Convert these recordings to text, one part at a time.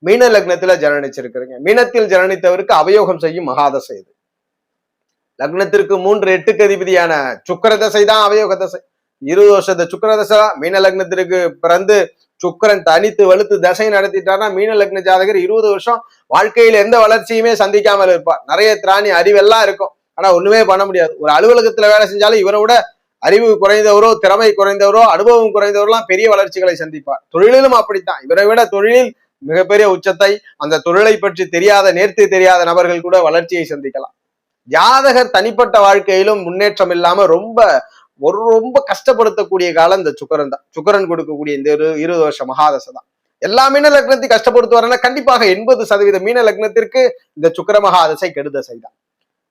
மீன லக்னத்துல ஜனனிச்சிருக்கிறீங்க. மீனத்தில் ஜனனித்தவருக்கு அவயோகம் செய்யும் மகாதசை இது. லக்னத்திற்கு 3 8க்கு அதிபதியான சுக்கர தசை தான் அவயோக தசை. 20 வருஷத்து சுக்கர தசை. மீன லக்னத்திற்கு பிறந்து சுக்கரன் தனித்து வலுத்து தசை நடத்திட்டார்னா மீன லக்ன ஜாதகர் 20 வருஷம் வாழ்க்கையில எந்த வளர்ச்சியுமே சந்திக்காமல் இருப்பார். நிறைய திராணி அறிவெல்லாம் இருக்கும், ஆனா ஒண்ணுமே பண்ண முடியாது. ஒரு அலுவலகத்துல வேலை செஞ்சாலும் இவரை விட அறிவு குறைந்தவரோ, திறமை குறைந்தவரோ, அனுபவம் குறைந்தவரோலாம் பெரிய வளர்ச்சிகளை சந்திப்பார். தொழிலிலும் அப்படித்தான். இவரை விட தொழிலில் மிகப்பெரிய உச்சத்தை, அந்த தொழிலை பற்றி தெரியாத, நேர்த்தி தெரியாத நபர்கள் கூட வளர்ச்சியை சந்திக்கலாம். ஜாதகர் தனிப்பட்ட வாழ்க்கையிலும் முன்னேற்றம் இல்லாம ரொம்ப கஷ்டப்படுத்தக்கூடிய காலம் இந்த சுக்கரன் தான். சுக்கரன் கொடுக்கக்கூடிய இந்த 20 வருஷ மகாதசை தான். எல்லா மீன லக்னத்தையும் கஷ்டப்படுத்துவாருன்னா கண்டிப்பாக 80% மீன லக்னத்திற்கு இந்த சுக்கர மகாதசை கெடுதசை தான்.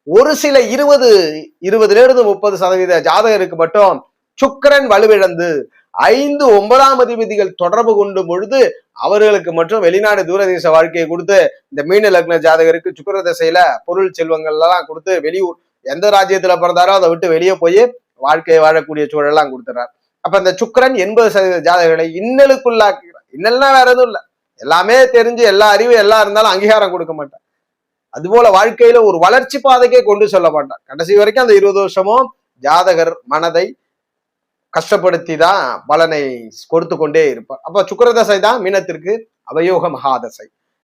ஒரு சில 20-30% ஜாதகருக்கு மட்டும் சுக்கரன் வலுவிழந்து 5, 9ஆம் அதிபதிகள் தொடர்பு கொண்டும் பொழுது அவர்களுக்கு மட்டும் வெளிநாடு தூரதேச வாழ்க்கையை கொடுத்து, இந்த மீன லக்ன ஜாதகருக்கு சுக்கர தசையில பொருள் செல்வங்கள்லாம் கொடுத்து வெளியூர் எந்த ராஜ்யத்துல பிறந்தாரோ அதை விட்டு வெளியே போய் வாழ்க்கையை வாழக்கூடிய சூழலாம் கொடுத்துறாரு. அப்ப இந்த சுக்கரன் 80% ஜாதகர்களை இன்னலுக்குள்ளாக்குறார். இன்னல்னா வேற எதுவும் இல்லை, எல்லாமே தெரிஞ்சு எல்லா அறிவு எல்லாம் இருந்தாலும் அங்கீகாரம் கொடுக்க மாட்டார். அதுபோல வாழ்க்கையில ஒரு வளர்ச்சி பாதைக்கே கொண்டு சொல்ல மாட்டார். கடைசி வரைக்கும் அந்த 20 வருஷமும் ஜாதகர் மனதை கஷ்டப்படுத்தி தான் பலனை கொடுத்து கொண்டே இருப்பார். அப்ப சுக்கர தசை தான் மீனத்திற்கு அவயோக மகாதசை.